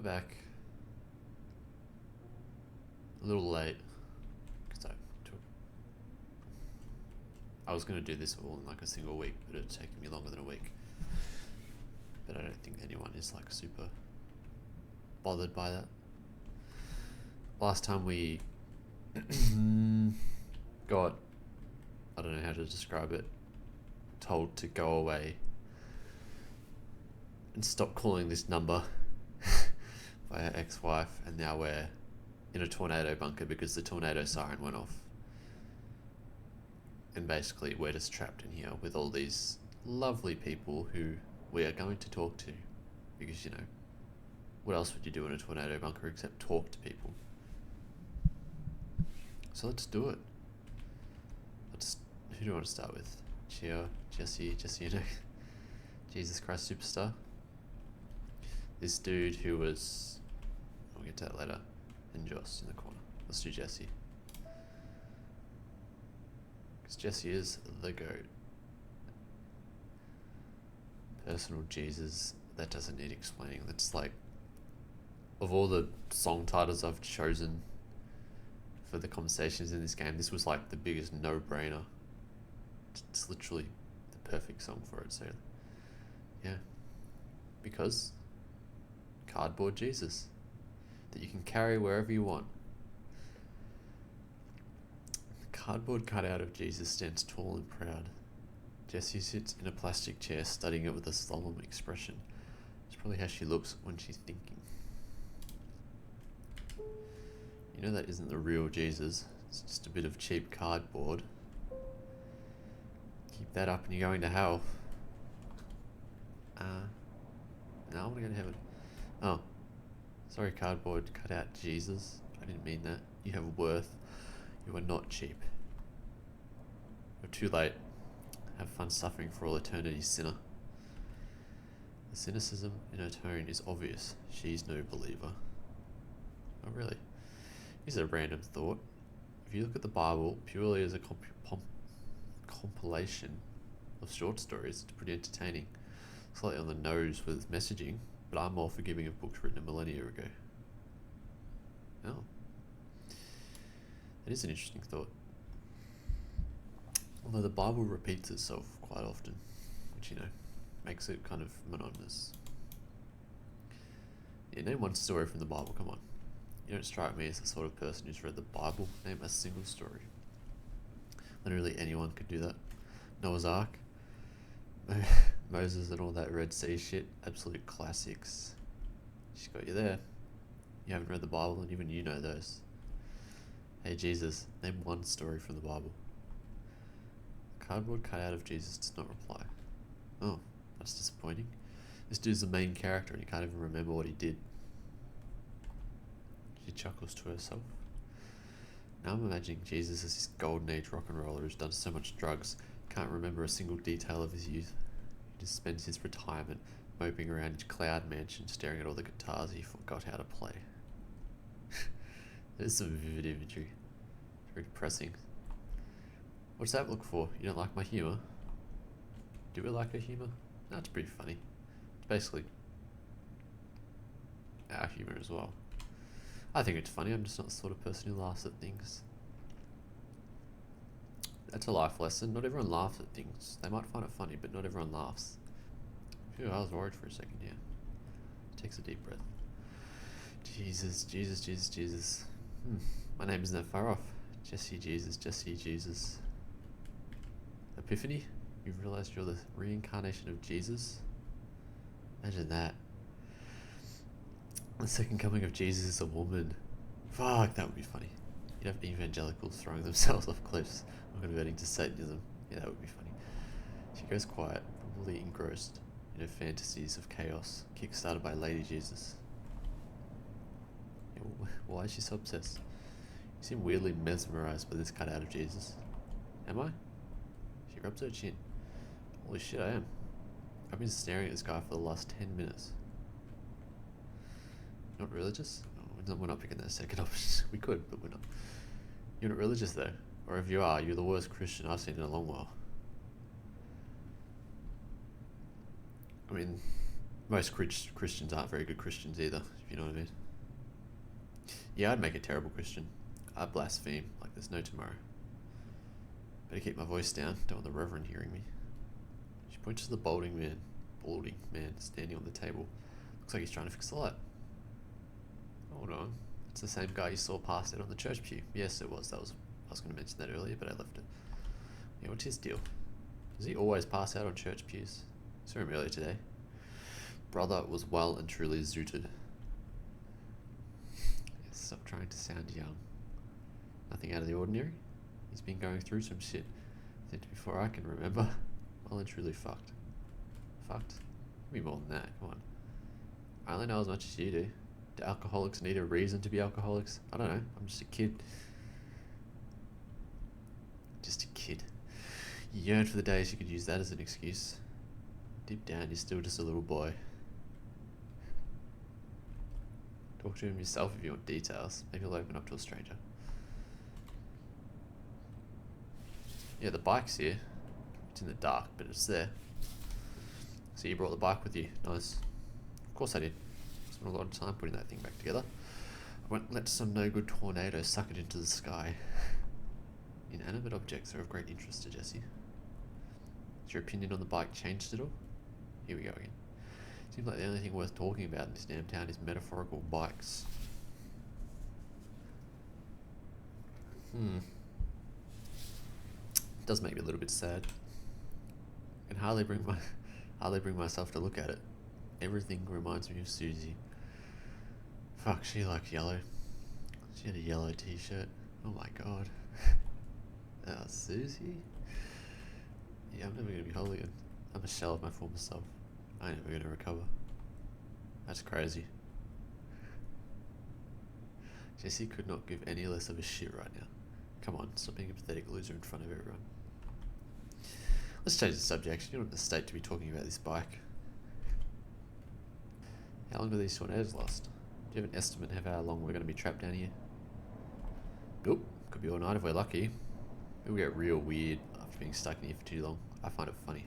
we're back. A little late, because I was going to do this all in like a single week, but it'd taken me longer than a week. But I don't think anyone is like super bothered by that. Last time we got, I don't know how to describe it, told to go away and stop calling this number by our ex-wife, and now we're in a tornado bunker because the tornado siren went off. And basically we're just trapped in here with all these lovely people who we are going to talk to, because, you know, what else would you do in a tornado bunker except talk to people? So let's do it. Who do you want to start with? Chia, Jesse, you know, Jesus Christ Superstar. This dude who was, we'll get to that later, and Joss in the corner. Let's do Jesse. Because Jesse is the GOAT. Personal Jesus, that doesn't need explaining. That's like, of all the song titles I've chosen for the conversations in this game, this was like the biggest no-brainer. It's literally the perfect song for it, so yeah. Because cardboard Jesus that you can carry wherever you want. The cardboard cutout of Jesus stands tall and proud. Jessie sits in a plastic chair studying it with a solemn expression. It's probably how she looks when she's thinking. You know that isn't the real Jesus. It's just a bit of cheap cardboard. Keep that up and you're going to hell. No, I want to go to heaven. Oh, sorry, cardboard cut out Jesus. I didn't mean that. You have worth. You are not cheap. You're too late. Have fun suffering for all eternity, sinner. The cynicism in her tone is obvious. She's no believer. Oh, really? Here's a random thought. If you look at the Bible purely as a compilation of short stories, it's pretty entertaining. Slightly on the nose with messaging, but I'm more forgiving of books written a millennia ago. Oh. That is an interesting thought. Although the Bible repeats itself quite often, which, you know, makes it kind of monotonous. Yeah, name one story from the Bible, come on. You don't strike me as the sort of person who's read the Bible. Name a single story. Literally anyone could do that. Noah's Ark, Moses and all that Red Sea shit, absolute classics. She's got you there. You haven't read the Bible and even you know those. Hey Jesus, name one story from the Bible. Cardboard cutout of Jesus does not reply. Oh, that's disappointing. This dude's the main character and you can't even remember what he did. She chuckles to herself. Now I'm imagining Jesus as this golden age rock and roller who's done so much drugs, can't remember a single detail of his youth. He just spends his retirement moping around his cloud mansion staring at all the guitars he forgot how to play. There's some vivid imagery. It's very depressing. What's that look for? You don't like my humour? Do we like her humour? No, it's pretty funny. It's basically our humour as well. I think it's funny, I'm just not the sort of person who laughs at things. That's a life lesson. Not everyone laughs at things. They might find it funny, but not everyone laughs. Phew, I was worried for a second, yeah. Takes a deep breath. Jesus, Jesus, Jesus, Jesus. My name isn't that far off. Jesse Jesus, Jesse Jesus. Epiphany? You've realised you're the reincarnation of Jesus? Imagine that. The second coming of Jesus is a woman. Fuck, that would be funny. You'd have evangelicals throwing themselves off cliffs or converting to Satanism. Yeah, that would be funny. She goes quiet, probably engrossed in her fantasies of chaos, kick-started by Lady Jesus. Yeah, why is she so obsessed? You seem weirdly mesmerised by this cutout of Jesus. Am I? She rubs her chin. Holy shit, I am. I've been staring at this guy for the last 10 minutes. Not religious? Oh, we're not picking that second option. We could, but we're not. You're not religious though. Or if you are, you're the worst Christian I've seen in a long while. I mean, Most Christians aren't very good Christians either, if you know what I mean. Yeah, I'd make a terrible Christian. I'd blaspheme like there's no tomorrow. Better keep my voice down, don't want the Reverend hearing me. She points to the balding man standing on the table. Looks like he's trying to fix the light. Hold on. It's the same guy you saw pass out on the church pew. Yes, it was. I was going to mention that earlier, but I left it. Yeah, what's his deal? Does he always pass out on church pews? Saw him earlier today. Brother was well and truly zooted. Stop trying to sound young. Nothing out of the ordinary. He's been going through some shit since before I can remember. Well and truly fucked. Fucked? Give me more than that, come on. I only know as much as you do. Do alcoholics need a reason to be alcoholics? I don't know, I'm just a kid. Just a kid. You yearn for the days you could use that as an excuse. Deep down, you're still just a little boy. Talk to him yourself if you want details. Maybe he'll open up to a stranger. Yeah, the bike's here. It's in the dark, but it's there. So you brought the bike with you. Nice. Of course I did. Spent a lot of time putting that thing back together. I won't let some no-good tornado suck it into the sky. Inanimate objects are of great interest to Jesse. Has your opinion on the bike changed at all? Here we go again. Seems like the only thing worth talking about in this damn town is metaphorical bikes. It does make me a little bit sad. I can hardly bring myself to look at it. Everything reminds me of Susie. Fuck, she liked yellow. She had a yellow t-shirt. Oh my god. Susie? Yeah, I'm never gonna be whole again. I'm a shell of my former self. I ain't never gonna recover. That's crazy. Jesse could not give any less of a shit right now. Come on, stop being a pathetic loser in front of everyone. Let's change the subject. You're not in the state to be talking about this bike. How long do these tornadoes last? Do you have an estimate of how long we're going to be trapped down here? Nope. Could be all night if we're lucky. It'll get real weird after being stuck in here for too long. I find it funny.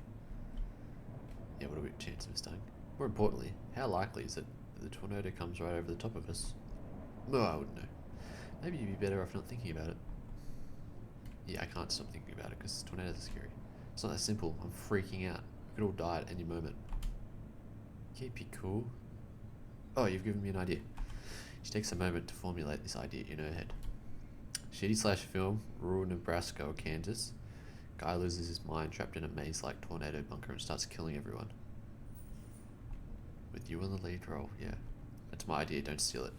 Yeah, what a weird chance of us dying. More importantly, how likely is it that the tornado comes right over the top of us? No, I wouldn't know. Maybe you'd be better off not thinking about it. Yeah, I can't stop thinking about it because tornadoes are scary. It's not that simple. I'm freaking out. We could all die at any moment. Keep it cool. Oh, you've given me an idea. She takes a moment to formulate this idea in her head. Shitty slash film, rural Nebraska or Kansas. Guy loses his mind trapped in a maze-like tornado bunker and starts killing everyone. With you in the lead role, yeah. That's my idea, don't steal it.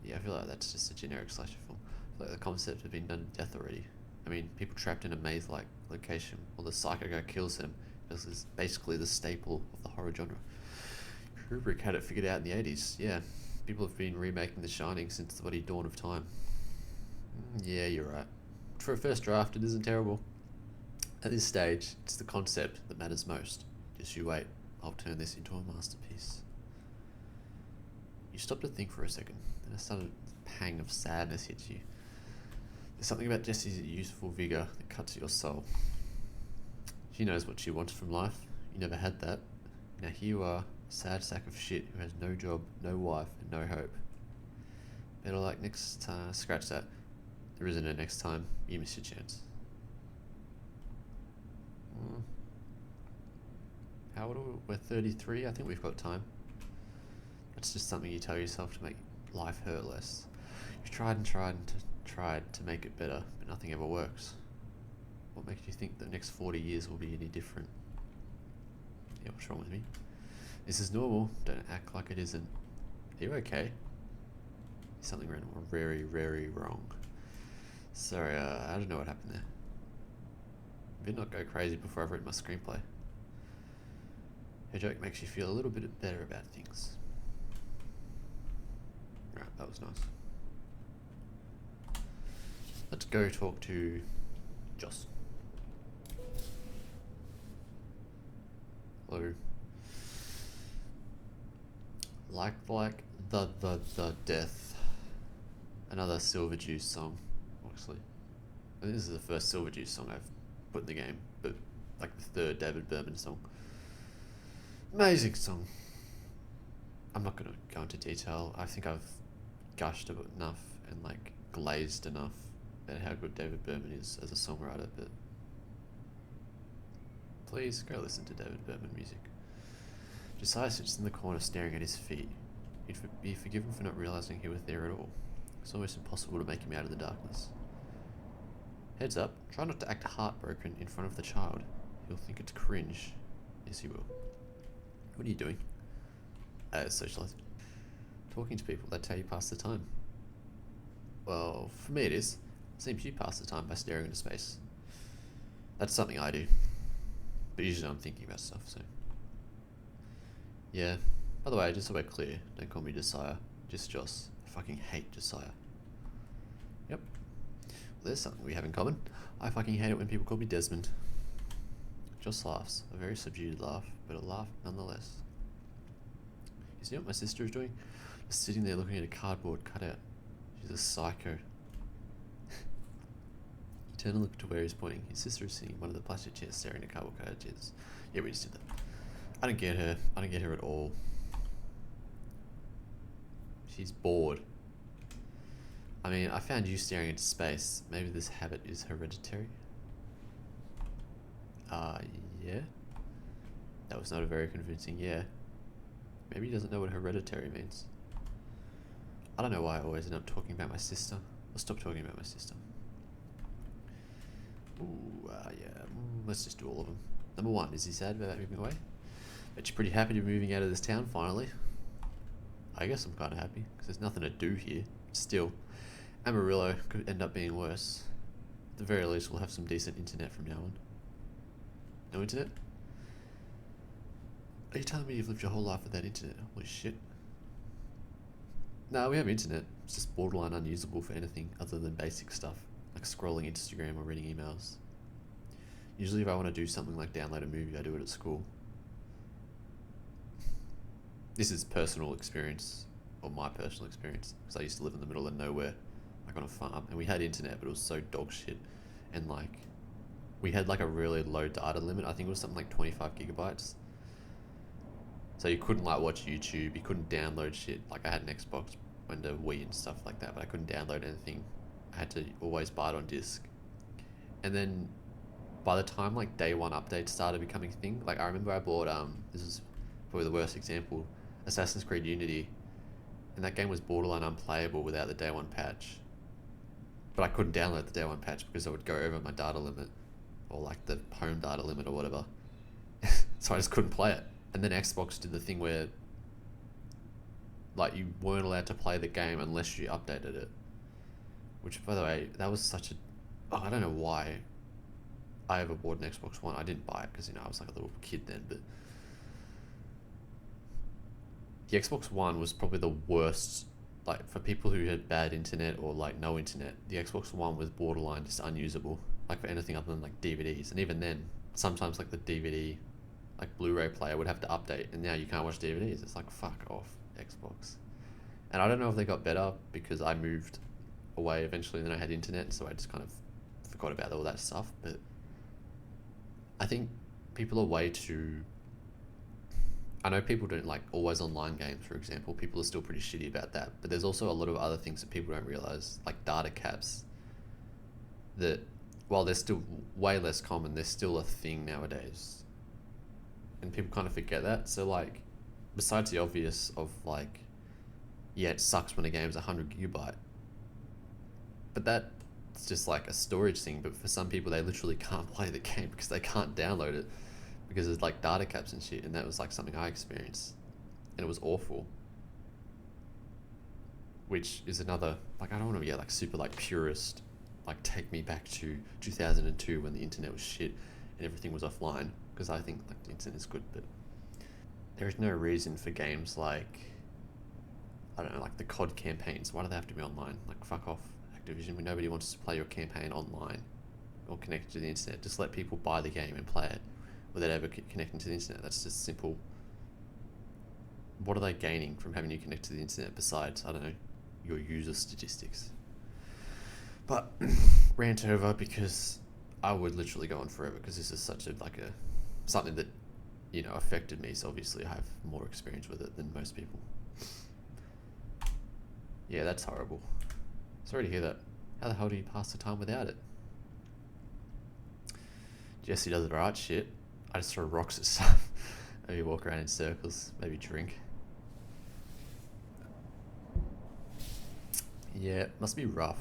Yeah, I feel like that's just a generic slasher film. I feel like the concept has been done to death already. I mean, people trapped in a maze-like location, while the psycho guy kills them. This is basically the staple of the horror genre. Kubrick had it figured out in the 80s, yeah. People have been remaking The Shining since the bloody dawn of time. Yeah, you're right. For a first draft, it isn't terrible. At this stage, it's the concept that matters most. Just you wait, I'll turn this into a masterpiece. You stop to think for a second, then a sudden pang of sadness hits you. There's something about Jessie's youthful vigour that cuts at your soul. She knows what she wants from life. You never had that. Now here you are, a sad sack of shit who has no job, no wife, and no hope. Better like next time, scratch that. There isn't a next time. You miss your chance. How old are we? We're 33. I think we've got time. That's just something you tell yourself to make life hurt less. You've tried to make it better, but nothing ever works. What makes you think the next 40 years will be any different? Yeah, what's wrong with me? This is normal. Don't act like it isn't. Are you okay? Something went very, very wrong. Sorry, I don't know what happened there. Did not go crazy before I've written my screenplay. Her joke makes you feel a little bit better about things. Right, that was nice. Let's go talk to Joss. Hello. Like the death. Another Silver Juice song, actually. I think this is the first Silver Juice song I've put in the game, but Like the third David Berman song. Amazing song. I'm not going to go into detail. I think I've gushed enough and like glazed enough at how good David Berman is as a songwriter, but please go listen to David Berman music. Josiah sits in the corner staring at his feet. He'd be forgiven for not realizing he was there at all. It's almost impossible to make him out of the darkness. Heads up, try not to act heartbroken in front of the child. He'll think it's cringe. Yes, he will. What are you doing? Socializing. Talking to people, that's how you pass the time. Well, for me it is. Seems you pass the time by staring into space. That's something I do. But usually I'm thinking about stuff, so. Yeah. By the way, just so we're clear, don't call me Josiah. Just Joss. I fucking hate Josiah. Yep. Well, there's something we have in common. I fucking hate it when people call me Desmond. Joss laughs. A very subdued laugh, but a laugh nonetheless. You see what my sister is doing? Just sitting there looking at a cardboard cutout. She's a psycho. You turn and look to where he's pointing. His sister is sitting in one of the plastic chairs staring at cardboard cutout chairs. Yeah, we just did that. I don't get her. I don't get her at all. She's bored. I mean, I found you staring into space. Maybe this habit is hereditary? Yeah? That was not a very convincing yeah. Maybe he doesn't know what hereditary means. I don't know why I always end up talking about my sister. I'll stop talking about my sister. Ooh, yeah. Let's just do all of them. Number 1, is he sad about moving away? Bet you're pretty happy to be moving out of this town, finally. I guess I'm kind of happy, because there's nothing to do here. Still, Amarillo could end up being worse. At the very least, we'll have some decent internet from now on. No internet? Are you telling me you've lived your whole life without internet? Holy shit. No, we have internet. It's just borderline unusable for anything other than basic stuff, like scrolling Instagram or reading emails. Usually if I want to do something like download a movie, I do it at school. This is personal experience, or my personal experience, because I used to live in the middle of nowhere, like on a farm, and we had internet, but it was so dog shit, and like, we had like a really low data limit. I think it was something like 25 gigabytes. So you couldn't like watch YouTube, you couldn't download shit. Like I had an Xbox and a Wii and stuff like that, but I couldn't download anything. I had to always buy it on disc. And then by the time like day one updates started becoming a thing, like I remember I bought, this is probably the worst example, Assassin's Creed Unity, and that game was borderline unplayable without the day one patch. But I couldn't download the day one patch because I would go over my data limit, or like the home data limit or whatever. So I just couldn't play it. And then Xbox did the thing where like you weren't allowed to play the game unless you updated it. Which, by the way, that was such a... Oh, I don't know why I ever bought an Xbox One. I didn't buy it because, you know, I was like a little kid then, but... The Xbox One was probably the worst, like, for people who had bad internet or, like, no internet. The Xbox One was borderline just unusable, like, for anything other than, like, DVDs. And even then, sometimes, like, the DVD... like Blu-ray player would have to update, and now you can't watch DVDs. It's like, fuck off, Xbox. And I don't know if they got better because I moved away eventually and then I had internet, so I just kind of forgot about all that stuff. But I think people are way too... I know people don't like always online games, for example. People are still pretty shitty about that, but there's also a lot of other things that people don't realize, like data caps, that while they're still way less common, they're still a thing nowadays. And people kind of forget that. So like, besides the obvious of like, yeah, it sucks when a game's 100 gigabyte, but that's just like a storage thing. But for some people, they literally can't play the game because they can't download it because there's like data caps and shit. And that was like something I experienced, and it was awful. Which is another, like, I don't want to be like super like purist, like take me back to 2002 when the internet was shit and everything was offline, because I think like the internet is good, but there is no reason for games like, I don't know, like the COD campaigns. Why do they have to be online? Like, fuck off, Activision. Nobody wants to play your campaign online or connected to the internet. Just let people buy the game and play it without ever connecting to the internet. That's just simple. What are they gaining from having you connect to the internet besides, I don't know, your user statistics? But rant over, because I would literally go on forever because this is such a something that affected me. So obviously I have more experience with it than most people. Yeah, that's horrible. Sorry to hear that. How the hell do you pass the time without it? Jesse does the right shit. I just throw rocks at stuff. Maybe walk around in circles. Maybe drink. Yeah, it must be rough.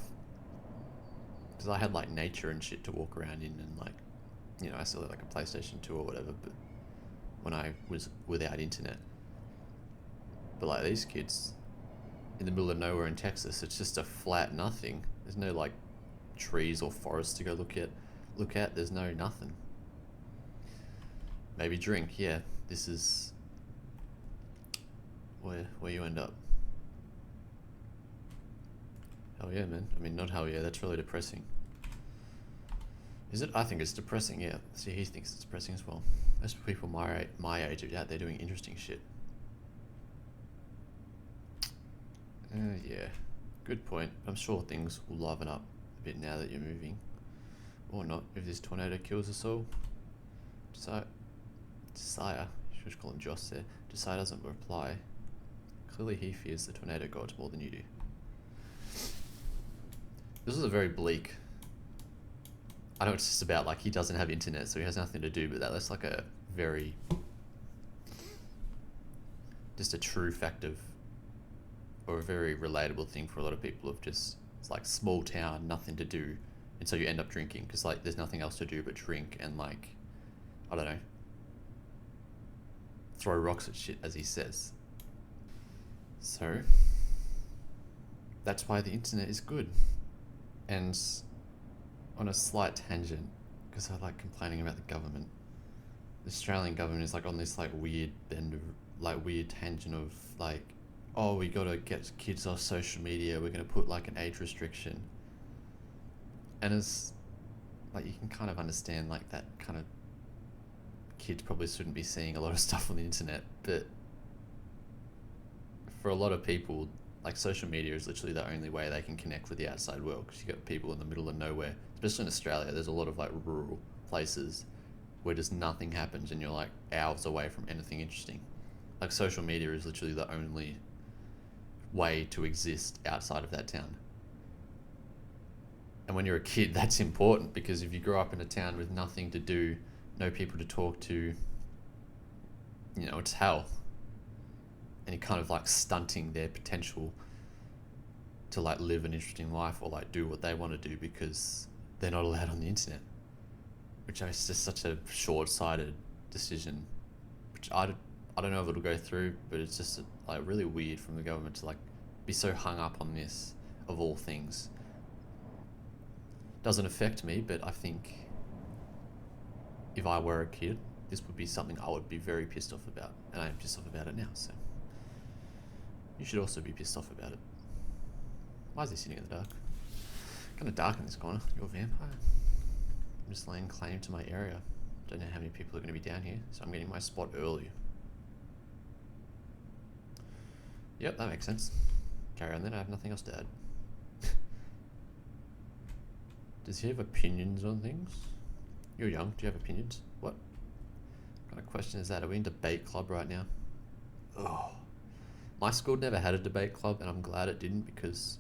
Because I had like nature and shit to walk around in, and I still had like a PlayStation 2 or whatever, but when I was without internet. But like these kids in the middle of nowhere in Texas, it's just a flat nothing. There's no like trees or forests to go look at. There's no nothing. Maybe drink. Yeah, this is where you end up. Hell yeah, man. I mean, not hell yeah, that's really depressing. Is it? I think it's depressing, yeah. See, he thinks it's depressing as well. Most people my age are out there doing interesting shit. Yeah, good point. I'm sure things will liven up a bit now that you're moving. Or not, if this tornado kills us all. Josiah, you should call him Joss there. Josiah doesn't reply. Clearly he fears the tornado gods more than you do. This is a very bleak... I know it's just about like he doesn't have internet, so he has nothing to do with that. That's like a very... just a true fact of... or a very relatable thing for a lot of people of just... it's like small town, nothing to do, and so you end up drinking because like there's nothing else to do but drink and like... I don't know. Throw rocks at shit, as he says. So... that's why the internet is good. And on a slight tangent, because I like complaining about the government, the Australian government is like on this like weird bend of like weird tangent of like, oh, we gotta get kids off social media, we're gonna put like an age restriction. And it's like, you can kind of understand like that kind of kids probably shouldn't be seeing a lot of stuff on the internet, but for a lot of people, like social media is literally the only way they can connect with the outside world, because you got people in the middle of nowhere, especially in Australia. There's a lot of like rural places where just nothing happens and you're like hours away from anything interesting. Like social media is literally the only way to exist outside of that town. And when you're a kid, that's important, because if you grow up in a town with nothing to do, no people to talk to, it's hell. And you're kind of like stunting their potential to like live an interesting life or like do what they want to do because they're not allowed on the internet, which is just such a short-sighted decision, which I don't know if it'll go through, but it's just like really weird from the government to like be so hung up on this of all things. Doesn't affect me, but I think if I were a kid, this would be something I would be very pissed off about, and I am pissed off about it now, so you should also be pissed off about it. Why is he sitting in the dark? Kind of dark in this corner. You're a vampire. I'm just laying claim to my area. Don't know how many people are going to be down here, so I'm getting my spot early. Yep, that makes sense. Carry on then, I have nothing else to add. Does he have opinions on things? You're young, do you have opinions? What kind of question is that? Are we in debate club right now? Oh. My school never had a debate club, and I'm glad it didn't, because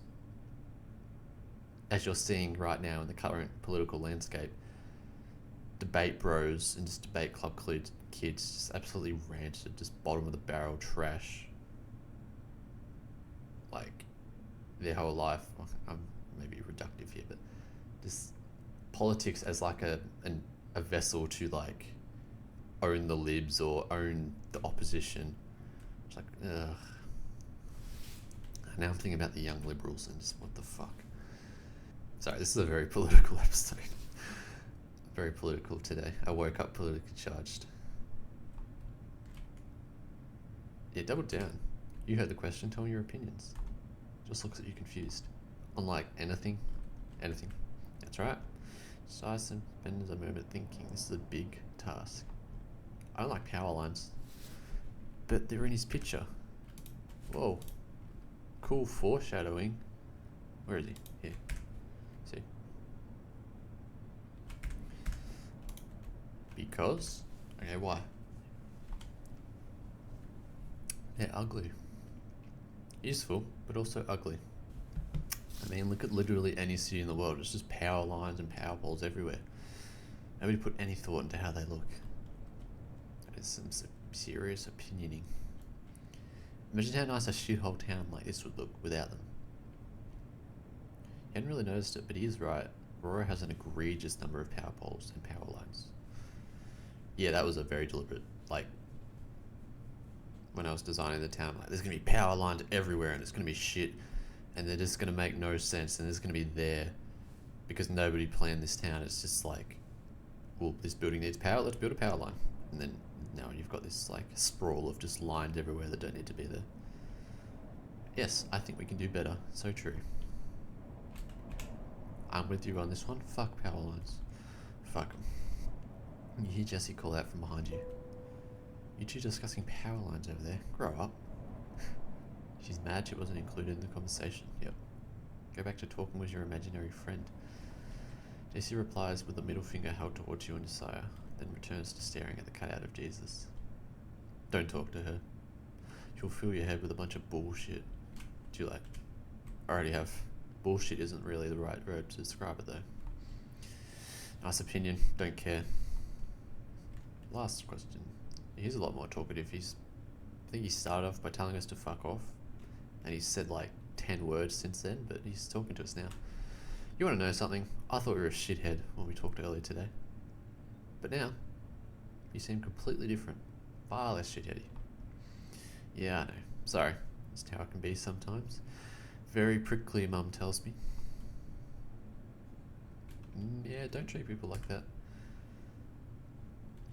as you're seeing right now in the current political landscape, debate bros and just debate club kids just absolutely rancid, just bottom of the barrel trash. Like, their whole life, I'm maybe reductive here, but just politics as like a vessel to like own the libs or own the opposition. It's like, ugh. Now I'm thinking about the young liberals and just what the fuck. Sorry, this is a very political episode. Very political today. I woke up politically charged. Yeah, double down. You heard the question, tell me your opinions. Just looks at you confused. Unlike anything. That's right. Dyson spends a moment thinking. This is a big task. I don't like power lines, but they're in his picture. Whoa. Cool foreshadowing. Where is he? Here. See? Because? Okay, why? They're ugly. Useful, but also ugly. I mean, look at literally any city in the world. It's just power lines and power poles everywhere. Nobody put any thought into how they look. There's some serious opinioning. Imagine how nice a shithole town like this would look without them. You hadn't really noticed it, but he is right. Rodeo has an egregious number of power poles and power lines. Yeah, that was a very deliberate, like, when I was designing the town, like, there's gonna be power lines everywhere and it's gonna be shit and they're just gonna make no sense and it's gonna be there because nobody planned this town. It's just like, well, this building needs power, let's build a power line. And then now you've got this like sprawl of just lines everywhere that don't need to be there. Yes, I think we can do better. So true. I'm with you on this one. Fuck power lines. Fuck them. You hear Jessie call out from behind you. You two discussing power lines over there. Grow up. She's mad she wasn't included in the conversation. Yep. Go back to talking with your imaginary friend. Jessie replies with a middle finger held towards you and Josiah, then returns to staring at the cutout of Jesus. Don't talk to her. She'll fill your head with a bunch of bullshit. Too late. I already have. Bullshit isn't really the right word to describe it though. Nice opinion. Don't care. Last question. He's a lot more talkative. I think he started off by telling us to fuck off. And he's said like 10 words since then, but he's talking to us now. You want to know something? I thought we were a shithead when we talked earlier today. But now, you seem completely different. Far less shitheady. Yeah, I know. Sorry. That's how I can be sometimes. Very prickly, Mum tells me. Yeah, don't treat people like that.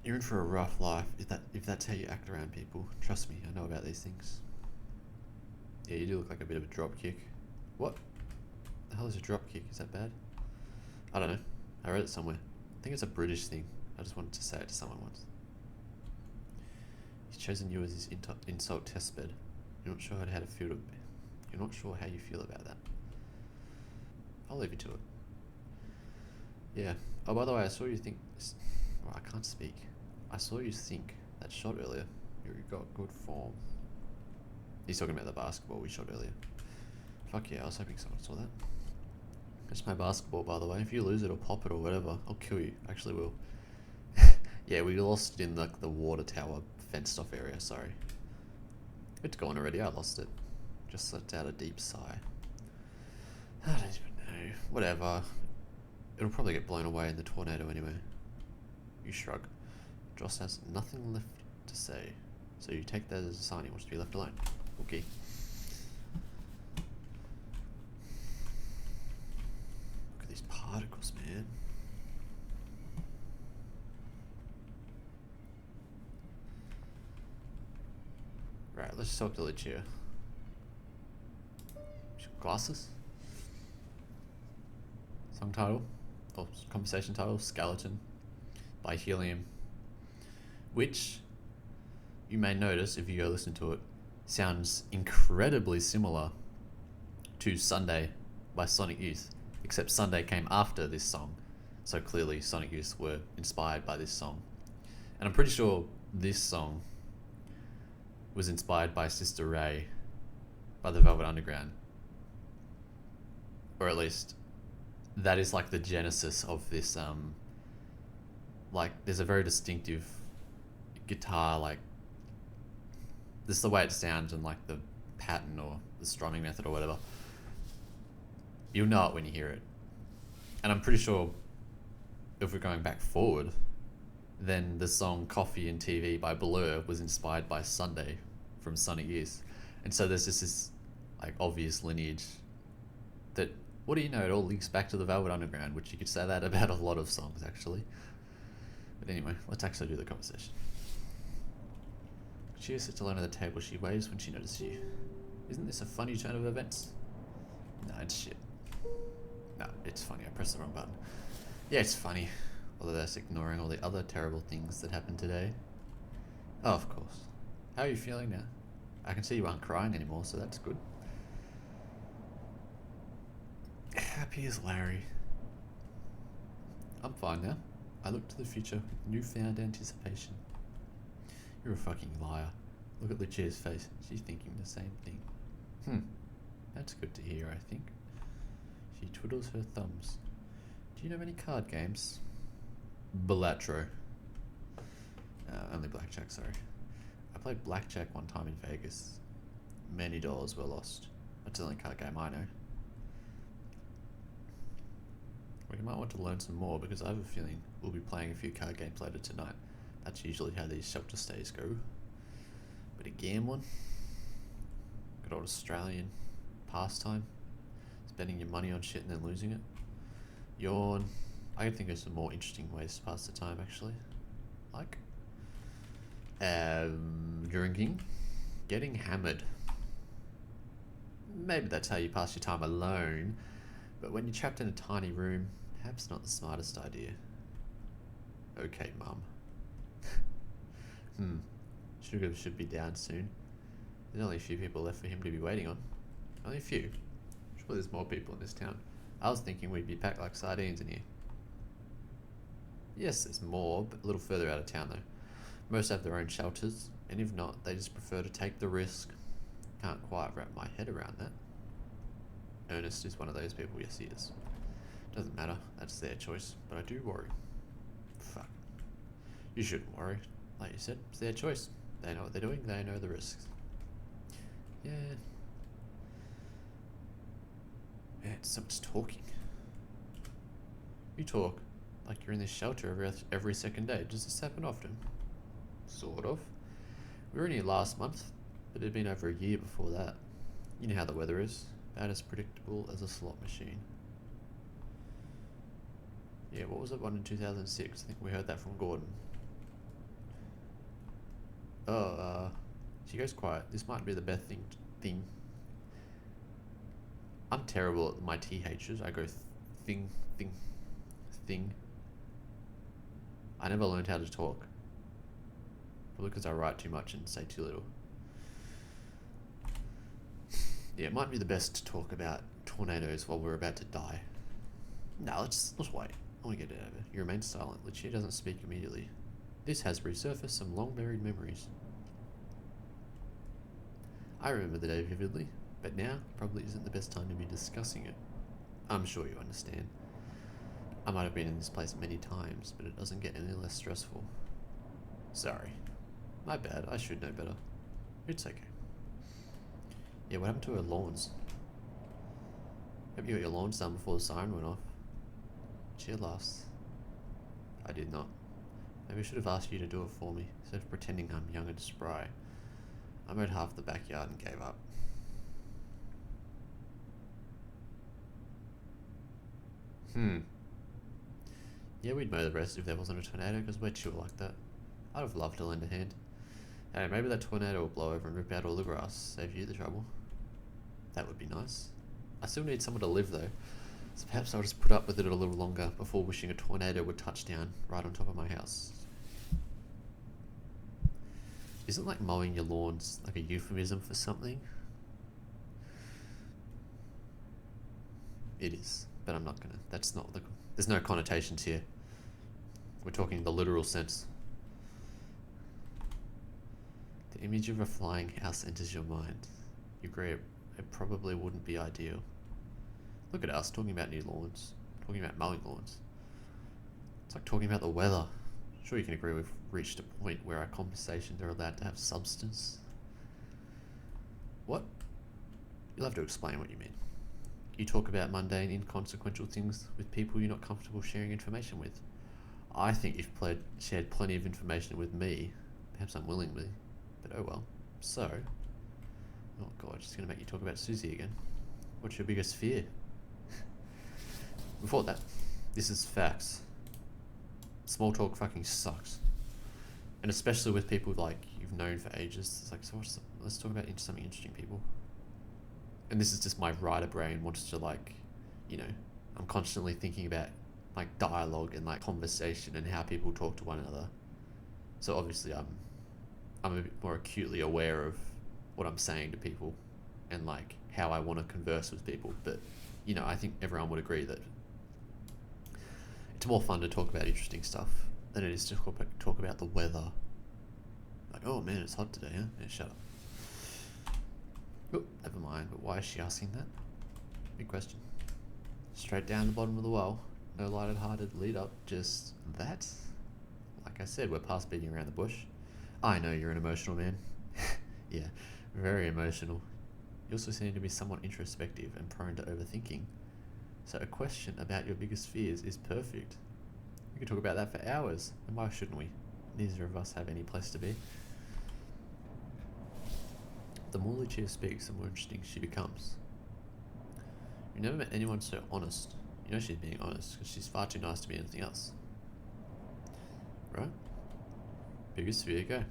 You're in for a rough life if that's how you act around people. Trust me, I know about these things. Yeah, you do look like a bit of a drop kick. What? The hell is a drop kick? Is that bad? I don't know. I read it somewhere. I think it's a British thing. I just wanted to say it to someone once. He's chosen you as his insult testbed. You're not sure how to feel. You're not sure how you feel about that. I'll leave you to it. Yeah. Oh, by the way, I saw you think. Oh, I can't speak. I saw you think that shot earlier. You got good form. He's talking about the basketball we shot earlier. Fuck yeah, I was hoping someone saw that. That's my basketball, by the way. If you lose it or pop it or whatever, I'll kill you. Actually will. Yeah, we lost it in like the water tower fenced off area, sorry. It's gone already, I lost it. Just let out a deep sigh. I don't even know. Whatever. It'll probably get blown away in the tornado anyway. You shrug. Joss has nothing left to say, so you take that as a sign he wants to be left alone. Okay. Look at these particles, man. Right, let's talk to Lichia. Glasses? Song title, or conversation title, Skeleton by Helium. Which, you may notice if you go listen to it, sounds incredibly similar to Sunday by Sonic Youth. Except Sunday came after this song, so clearly Sonic Youth were inspired by this song. And I'm pretty sure this song was inspired by Sister Ray by the Velvet Underground. Or at least, that is like the genesis of this, like, there's a very distinctive guitar, like, this is the way it sounds and like the pattern or the strumming method or whatever. You'll know it when you hear it. And I'm pretty sure if we're going back forward, then the song Coffee and TV by Blur was inspired by Sunday from Sonic Youth. And so there's just this like obvious lineage that, what do you know, it all links back to the Velvet Underground, which you could say that about a lot of songs actually. But anyway, let's actually do the conversation. She sits alone at the table. She waves when she notices you. Isn't this a funny turn of events? No, it's shit. No, it's funny. I pressed the wrong button. Yeah, it's funny. Although that's ignoring all the other terrible things that happened today. Oh, of course. How are you feeling now? I can see you aren't crying anymore, so that's good. Happy as Larry. I'm fine now. I look to the future with newfound anticipation. You're a fucking liar. Look at Lucia's face. She's thinking the same thing. That's good to hear, I think. She twiddles her thumbs. Do you know any card games? Balatro. Only blackjack, sorry. I played blackjack one time in Vegas. Many dollars were lost. That's the only card game I know. Well, you might want to learn some more because I have a feeling we'll be playing a few card games later tonight. That's usually how these shelter stays go. Bit of gambling. Good old Australian pastime. Spending your money on shit and then losing it. Yawn. I can think of some more interesting ways to pass the time actually. Like drinking. Getting hammered. Maybe that's how you pass your time alone, but when you're trapped in a tiny room, perhaps not the smartest idea. Okay, Mum. Sugar should be down soon. There's only a few people left for him to be waiting on. Only a few. Sure, there's more people in this town. I was thinking we'd be packed like sardines in here. Yes, there's more, but a little further out of town though. Most have their own shelters, and if not, they just prefer to take the risk. Can't quite wrap my head around that. Ernest is one of those people, yes he is. Doesn't matter, that's their choice, but I do worry. Fuck. You shouldn't worry. Like you said, it's their choice. They know what they're doing, they know the risks. Yeah. Man, so much talking. You talk like you're in this shelter every second day. Does this happen often? Sort of. We were in here last month, but it had been over a year before that. You know how the weather is. About as predictable as a slot machine. Yeah, what was that one in 2006? I think we heard that from Gordon. She goes quiet. This might be the best thing. I'm terrible at my THs. I go thing. I never learned how to talk. Probably because I write too much and say too little. Yeah, it might be the best to talk about tornadoes while we're about to die. No, let's wait. I want to get it over. You remain silent. Lucia doesn't speak immediately. This has resurfaced some long-buried memories. I remember the day vividly, but now probably isn't the best time to be discussing it. I'm sure you understand. I might have been in this place many times, but it doesn't get any less stressful. Sorry. My bad, I should know better. It's okay. Yeah, what happened to her lawns? Hope you got your lawns done before the siren went off. She laughs. I did not. Maybe I should have asked you to do it for me, instead of pretending I'm young and spry. I mowed half the backyard and gave up. Yeah, we'd mow the rest if there wasn't a tornado, because we're chill like that. I'd have loved to lend a hand. Hey, maybe that tornado will blow over and rip out all the grass, save you the trouble. That would be nice. I still need somewhere to live though, so perhaps I'll just put up with it a little longer before wishing a tornado would touch down right on top of my house. Isn't like mowing your lawns like a euphemism for something? It is, but I'm not gonna. That's not the. There's no connotations here. We're talking the literal sense. The image of a flying house enters your mind. You agree it probably wouldn't be ideal. Look at us talking about new lawns, talking about mowing lawns. It's like talking about the weather. Sure, you can agree we've reached a point where our conversations are allowed to have substance. What? You'll have to explain what you mean. You talk about mundane, inconsequential things with people you're not comfortable sharing information with. I think you've shared plenty of information with me, perhaps unwillingly, but oh well. So, oh god, it's going to make you talk about Susie again. What's your biggest fear? Before that, this is facts. Small talk fucking sucks. And especially with people like you've known for ages. It's like, so let's talk about something interesting, people. And this is just my writer brain wants to like, you know, I'm constantly thinking about like dialogue and like conversation and how people talk to one another. So obviously I'm a bit more acutely aware of what I'm saying to people and like how I want to converse with people. But, you know, I think everyone would agree that It's more fun to talk about interesting stuff than it is to talk about the weather. Like, oh man, it's hot today, huh? Yeah, shut up. Oh, never mind, but why is she asking that? Big question. Straight down the bottom of the well. No lighted-hearted lead up, just that. Like I said, we're past beating around the bush. I know you're an emotional man. Yeah, very emotional. You also seem to be somewhat introspective and prone to overthinking. So a question about your biggest fears is perfect. We could talk about that for hours, and why shouldn't we? Neither of us have any place to be. The more Lucia speaks, the more interesting she becomes. You've never met anyone so honest. You know she's being honest, because she's far too nice to be anything else. Right? Biggest fear, go.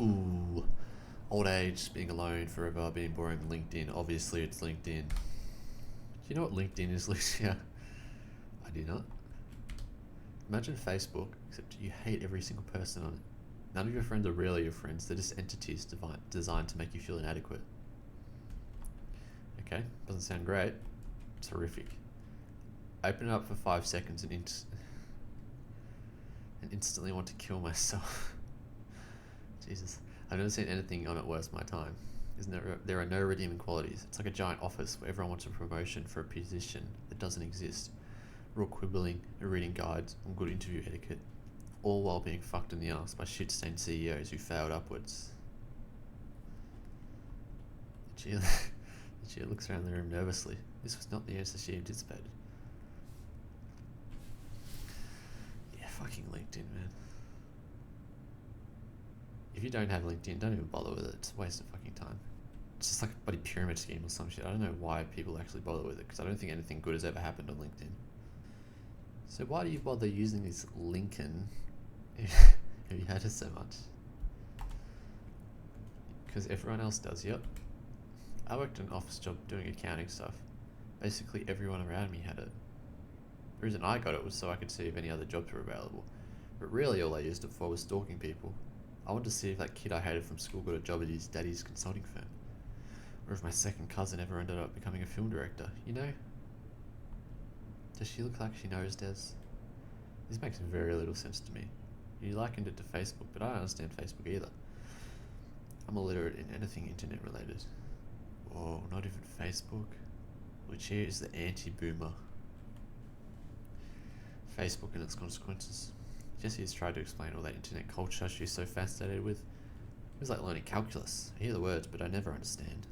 Ooh. Old age, being alone, forever, being boring, LinkedIn. Obviously it's LinkedIn. Do you know what LinkedIn is, Lucia? I do not. Imagine Facebook, except you hate every single person on it. None of your friends are really your friends, they're just entities designed to make you feel inadequate. Okay, doesn't sound great. It's horrific. Open it up for 5 seconds and instantly want to kill myself. Jesus. I've never seen anything on it worth my time. There are no redeeming qualities. It's like a giant office where everyone wants a promotion for a position that doesn't exist. We're all quibbling and reading guides on good interview etiquette, all while being fucked in the ass by shit-stained CEOs who failed upwards. She looks around the room nervously. This was not the answer she anticipated. Yeah, fucking LinkedIn, man. If you don't have LinkedIn, don't even bother with it. It's a waste of fucking time. It's just like a bloody pyramid scheme or some shit. I don't know why people actually bother with it, because I don't think anything good has ever happened on LinkedIn. So why do you bother using this Lincoln if you had it so much? Because everyone else does, yep. I worked an office job doing accounting stuff. Basically everyone around me had it. The reason I got it was so I could see if any other jobs were available. But really all I used it for was stalking people. I wanted to see if that kid I hated from school got a job at his daddy's consulting firm. Or if my second cousin ever ended up becoming a film director, you know? Does she look like she knows Des? This makes very little sense to me. You likened it to Facebook, but I don't understand Facebook either. I'm illiterate in anything internet related. Whoa, not even Facebook? Which here is the anti-boomer. Facebook and its consequences. Jessie has tried to explain all that internet culture she's so fascinated with. It was like learning calculus. I hear the words, but I never understand.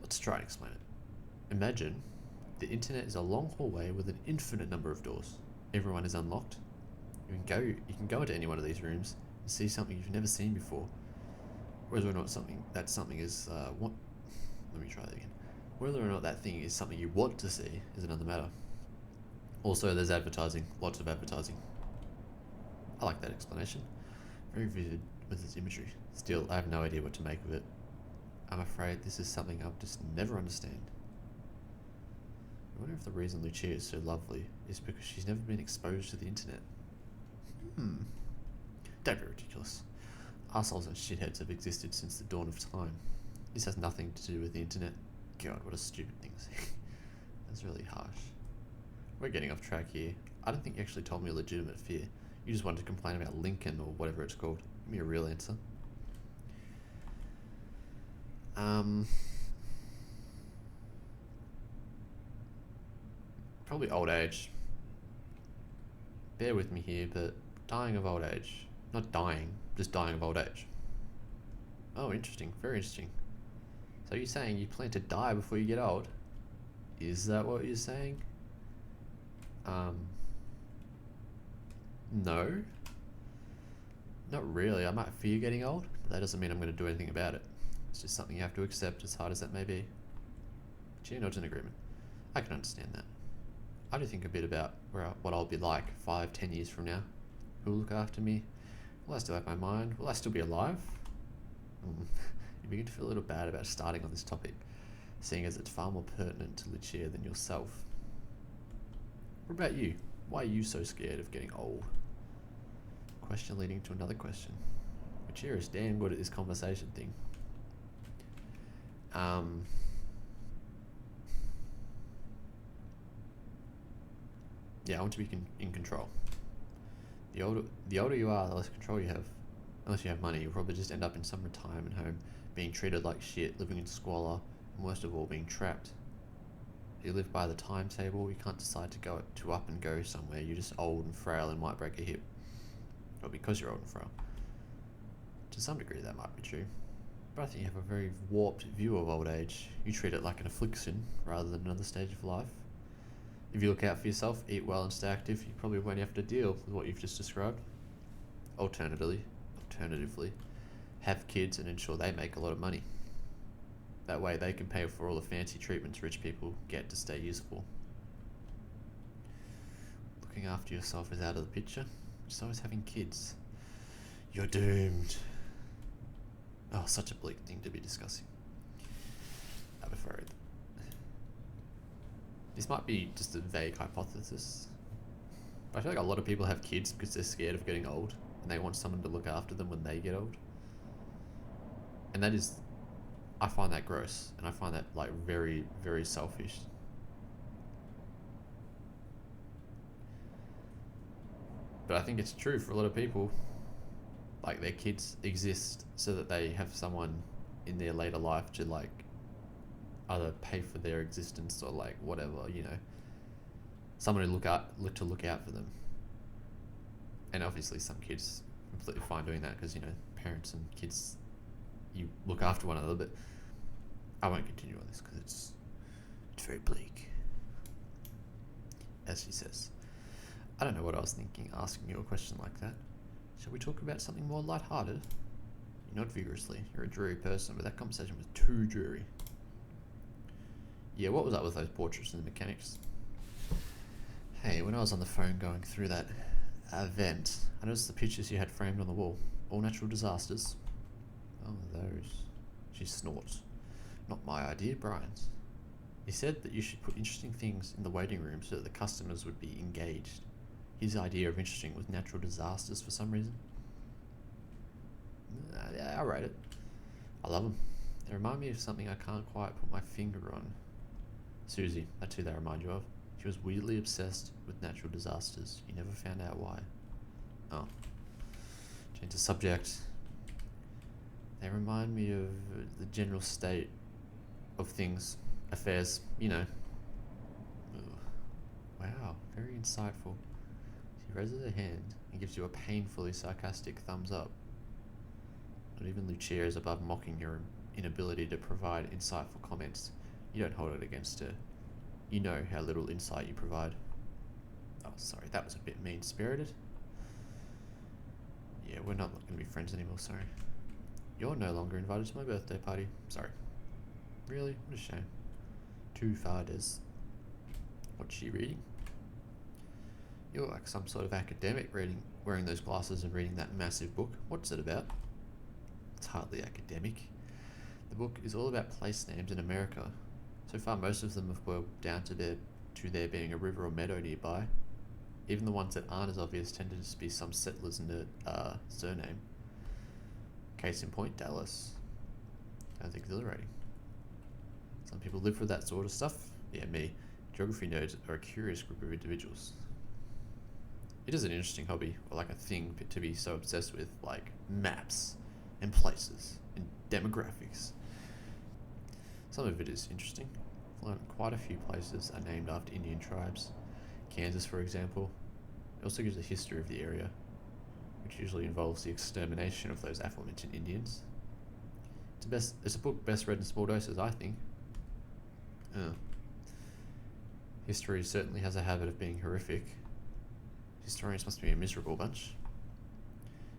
Let's try and explain it. Imagine the internet is a long hallway with an infinite number of doors. Everyone is unlocked. You can go into any one of these rooms and see something you've never seen before. Whether or not that thing is let me try that again. Whether or not that thing is something you want to see is another matter. Also, there's advertising, lots of advertising. I like that explanation. Very vivid with its imagery. Still, I have no idea what to make of it. I'm afraid this is something I'll just never understand. I wonder if the reason Lucia is so lovely is because she's never been exposed to the internet. Don't be ridiculous. Arseholes and shitheads have existed since the dawn of time. This has nothing to do with the internet. God, what a stupid thing to say. That's really harsh. We're getting off track here. I don't think you actually told me a legitimate fear. You just wanted to complain about Lincoln or whatever it's called. Give me a real answer. Probably old age. Bear with me here, but dying of old age. Not dying, just dying of old age. Oh, interesting. Very interesting. So you're saying you plan to die before you get old? Is that what you're saying? No. Not really. I might fear getting old, but that doesn't mean I'm going to do anything about it. It's just something you have to accept, as hard as that may be. Gee, nods in agreement. I can understand that. I do think a bit about what I'll be like 5-10 years from now. Who will look after me? Will I still have my mind? Will I still be alive? You begin to feel a little bad about starting on this topic, seeing as it's far more pertinent to Lucia than yourself. What about you? Why are you so scared of getting old? Question leading to another question. Lucia is damn good at this conversation thing. Yeah, I want to be in control. The older you are, the less control you have. Unless you have money, you'll probably just end up in some retirement home, being treated like shit, living in squalor, and worst of all, being trapped. You live by the timetable, you can't decide to up and go somewhere, you're just old and frail and might break a hip. Or because you're old and frail. To some degree that might be true. But I think you have a very warped view of old age. You treat it like an affliction rather than another stage of life. If you look out for yourself, eat well and stay active, you probably won't have to deal with what you've just described. Alternatively, have kids and ensure they make a lot of money. That way they can pay for all the fancy treatments rich people get to stay useful. Looking after yourself is out of the picture, so is having kids. You're doomed. Oh, such a bleak thing to be discussing. Before I read that. This might be just a vague hypothesis, but I feel like a lot of people have kids because they're scared of getting old and they want someone to look after them when they get old. And that is, I find that gross, and I find that like very, very selfish. But I think it's true for a lot of people. Like, their kids exist so that they have someone in their later life to like either pay for their existence or like whatever, you know, someone to look out for them. And obviously some kids are completely fine doing that because, you know, parents and kids, you look after one another. But I won't continue on this because it's very bleak, as she says. I don't know what I was thinking asking you a question like that. Shall we talk about something more lighthearted? You nod vigorously. You're a dreary person, but that conversation was too dreary. Yeah, what was up with those portraits and the mechanics? Hey, when I was on the phone going through that event, I noticed the pictures you had framed on the wall. All natural disasters. Oh, those. She snorts. Not my idea, Brian's. He said that you should put interesting things in the waiting room so that the customers would be engaged. His idea of interesting was natural disasters for some reason. Yeah, I'll rate it. I love them. They remind me of something I can't quite put my finger on. Susie, that's who they remind you of. She was weirdly obsessed with natural disasters. You never found out why. Oh. Change the subject. They remind me of the general state of things, affairs, you know. Ugh. Wow, very insightful. She raises her hand and gives you a painfully sarcastic thumbs up. Not even Lucia is above mocking your inability to provide insightful comments. You don't hold it against her. You know how little insight you provide. Oh, sorry, that was a bit mean-spirited. Yeah, we're not going to be friends anymore, sorry. You're no longer invited to my birthday party. Sorry. Really? What a shame. Too far, Des. What's she reading? You're like some sort of academic wearing those glasses and reading that massive book. What's it about? It's hardly academic. The book is all about place names in America. So far, most of them have boiled down to there being a river or meadow nearby. Even the ones that aren't as obvious tend to just be some settler's surname. Case in point, Dallas. Sounds exhilarating. Some people live for that sort of stuff. Yeah, me. Geography nerds are a curious group of individuals. It is an interesting hobby, or like a thing to be so obsessed with, like maps and places and demographics. Some of it is interesting. I've learned quite a few places are named after Indian tribes. Kansas, for example. It also gives a history of the area, which usually involves the extermination of those aforementioned Indians. It's a book best read in small doses, I think. History certainly has a habit of being horrific. Historians must be a miserable bunch.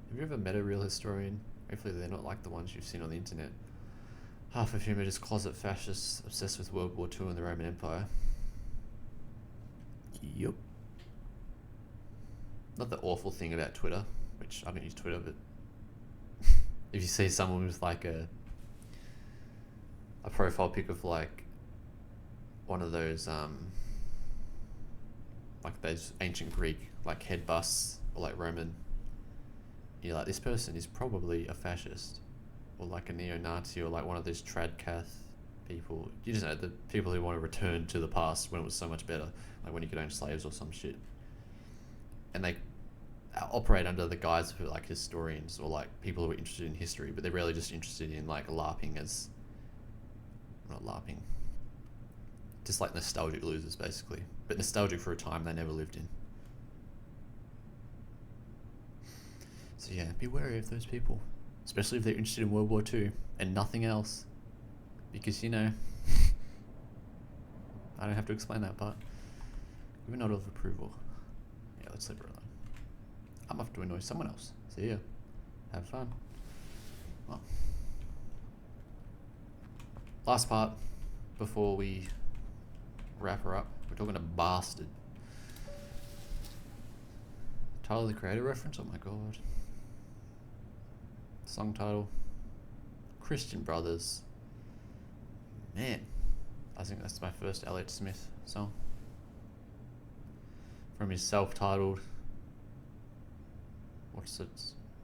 Have you ever met a real historian? Hopefully they're not like the ones you've seen on the internet. Half of whom are just closet fascists obsessed with World War II and the Roman Empire. Yup. Not the awful thing about Twitter, which I don't use Twitter, but if you see someone with like a profile pic of like one of those like those ancient Greek like head busts or like Roman, you're like, this person is probably a fascist or like a neo-Nazi or like one of those tradcath people. You just know, the people who want to return to the past when it was so much better, like when you could own slaves or some shit. and they operate under the guise of like historians or like people who are interested in history, but they're really just interested in like LARPing as, not LARPing, just like nostalgic losers basically, but nostalgic for a time they never lived in. So yeah, be wary of those people, especially if they're interested in World War II and nothing else, because you know, I don't have to explain that part. Give a nod of approval. Yeah, let's leave it alone. I'm off to annoy someone else. See ya. Have fun. Well, last part before we wrap her up. We're talking to Bastard. Tyler the Creator reference? Oh my god. Song title. Christian Brothers. Man. I think that's my first Elliott Smith song. From his self-titled, what's it,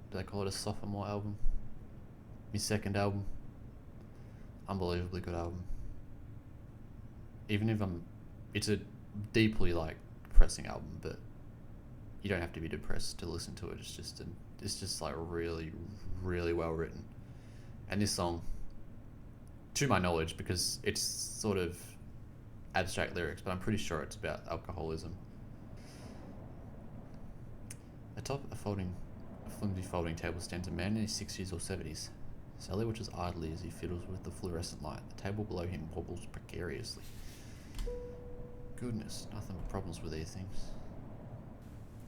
do they call it, a sophomore album? His second album. Unbelievably good album. Even if it's a deeply like depressing album, but you don't have to be depressed to listen to it. It's just like really, really well written. And this song, to my knowledge, because it's sort of abstract lyrics, but I'm pretty sure it's about alcoholism. Atop a flimsy folding table stands a man in his 60s or 70s. Sally watches idly as he fiddles with the fluorescent light. The table below him wobbles precariously. Goodness, nothing but problems with these things.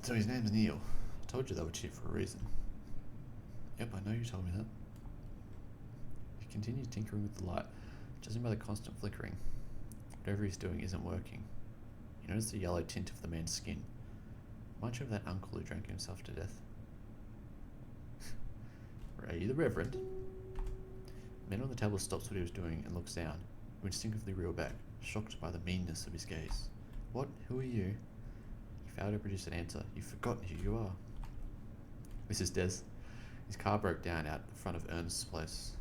So his name's Neil. I told you they were cheap for a reason. Yep, I know you told me that. He continues tinkering with the light, judging by the constant flickering. Whatever he's doing isn't working. You notice the yellow tint of the man's skin. Reminds you of that uncle who drank himself to death. Ray the Reverend. The man on the table stops what he was doing and looks down. You instinctively reel back, shocked by the meanness of his gaze. What? Who are you? He failed to produce an answer. You've forgotten who you are. This is Des. His car broke down out in front of Ernest's place.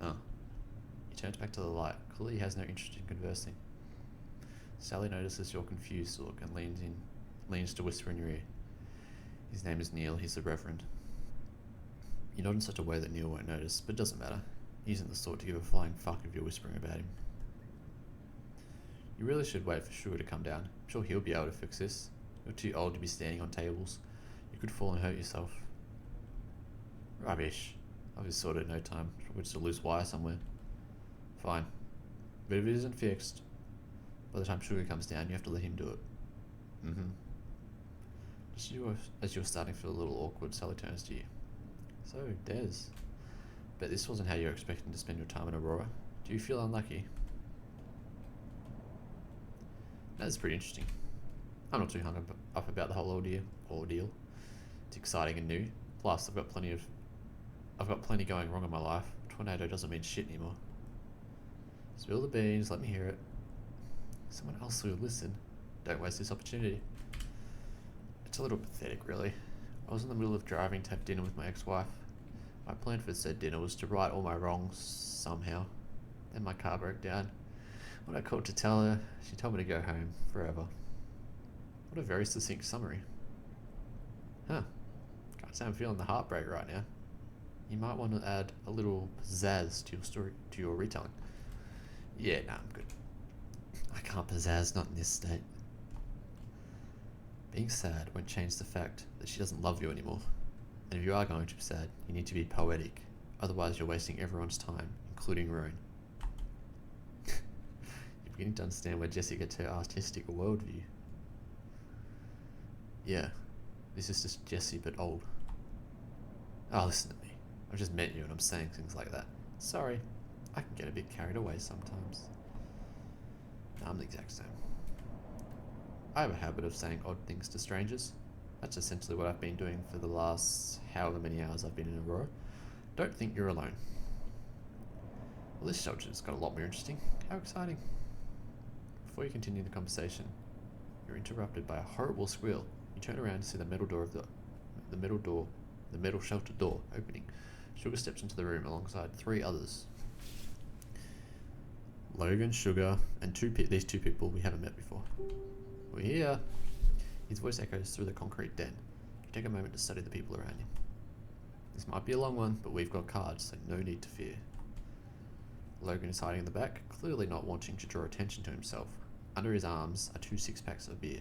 Oh. He turns back to the light. Clearly he has no interest in conversing. Sally notices your confused look and leans to whisper in your ear. His name is Neil. He's the Reverend. You nod in such a way that Neil won't notice, but it doesn't matter. He isn't the sort to give a flying fuck if you're whispering about him. You really should wait for Sugar to come down. I'm sure he'll be able to fix this. You're too old to be standing on tables. You could fall and hurt yourself. Rubbish. I'll be sorted in no time. Probably just a loose wire somewhere. Fine. But if it isn't fixed, by the time Sugar comes down, you have to let him do it. Just as you're starting to feel a little awkward, Sally turns to you. So, Des, bet this wasn't how you were expecting to spend your time in Aurora. Do you feel unlucky? That's pretty interesting. I'm not too hung up about the whole ordeal. It's exciting and new. Plus, I've got plenty going wrong in my life. Tornado doesn't mean shit anymore. Spill the beans, let me hear it. Someone else will listen. Don't waste this opportunity. It's a little pathetic, really. I was in the middle of driving to have dinner with my ex-wife. My plan for said dinner was to right all my wrongs somehow. Then my car broke down. When I called to tell her, she told me to go home forever. What a very succinct summary. Huh. Can't say I'm feeling the heartbreak right now. You might want to add a little pizzazz to your story, to your retelling. Yeah, nah, I'm good. I can't pizzazz, not in this state. Being sad won't change the fact that she doesn't love you anymore. And if you are going to be sad, you need to be poetic. Otherwise you're wasting everyone's time, including your own. You're beginning to understand where Jessie gets her artistic worldview. Yeah, this is just Jessie but old. Oh, listen to me. I've just met you and I'm saying things like that. Sorry, I can get a bit carried away sometimes. I'm the exact same. I have a habit of saying odd things to strangers. That's essentially what I've been doing for the last however many hours I've been in Aurora. Don't think you're alone. Well, this shelter's got a lot more interesting. How exciting. Before you continue the conversation, you're interrupted by a horrible squeal. You turn around to see the metal shelter door opening. Sugar steps into the room alongside 3 others. Logan, Sugar, and these two people we haven't met before. We're here. His voice echoes through the concrete den. You take a moment to study the people around you. This might be a long one, but we've got cards, so no need to fear. Logan is hiding in the back, clearly not wanting to draw attention to himself. Under his arms are 2 6-packs of beer.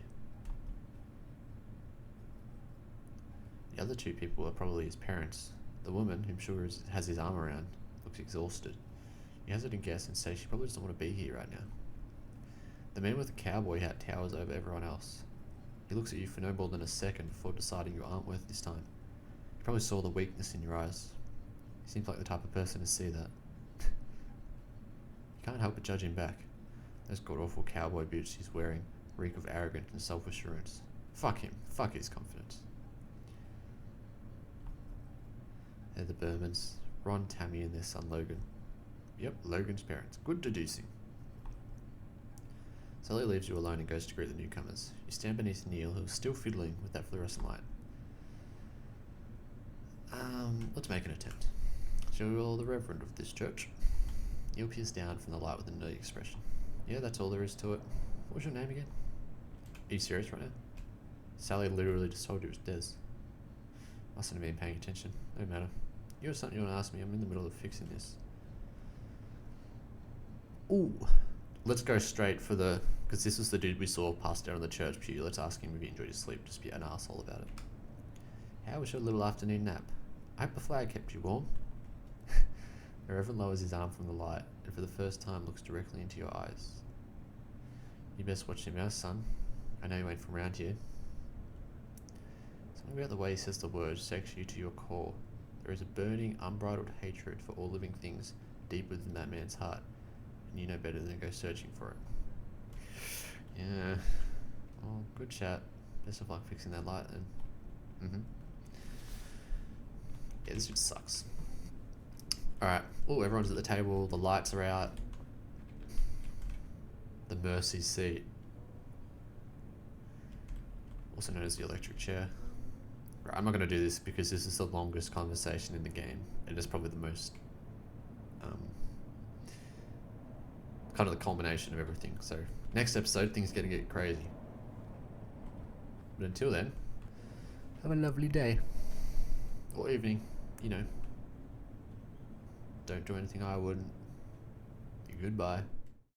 The other 2 people are probably his parents. The woman, whom Sugar has his arm around, looks exhausted. You hazard a guess and say she probably doesn't want to be here right now. The man with the cowboy hat towers over everyone else. He looks at you for no more than a second before deciding you aren't worth his time. He probably saw the weakness in your eyes. He seems like the type of person to see that. You can't help but judge him back. Those god-awful cowboy boots he's wearing reek of arrogance and self-assurance. Fuck him. Fuck his confidence. They're the Bermans. Ron, Tammy, and their son Logan. Yep, Logan's parents. Good deducing. Sally leaves you alone and goes to greet the newcomers. You stand beneath Neil, who is still fiddling with that fluorescent light. Let's make an attempt. You're the reverend of this church. Neil peers down from the light with a nerdy expression. Yeah, that's all there is to it. What's your name again? Are you serious right now? Sally literally just told you it was Des. Mustn't have been paying attention. No matter. You have something you want to ask me? I'm in the middle of fixing this. Ooh. Let's go straight for the... Because this was the dude we saw passed out on the church pew. Let's ask him if he enjoyed his sleep. Just be an asshole about it. How was your little afternoon nap? I hope the flag kept you warm. The Reverend lowers his arm from the light and for the first time looks directly into your eyes. You best watch your mouth, son. I know you ain't from around here. Something about the way he says the words shakes you to your core. There is a burning, unbridled hatred for all living things deep within that man's heart, and you know better than to go searching for it. Yeah. Well, good chat. Best of luck fixing that light then. Yeah, this just sucks. Alright. Oh, everyone's at the table. The lights are out. The mercy seat. Also known as the electric chair. Right, I'm not going to do this because this is the longest conversation in the game. And it's probably the most... kind of the culmination of everything. So, next episode, things are going to get crazy. But until then, have a lovely day. Or evening, you know. Don't do anything I wouldn't. Goodbye.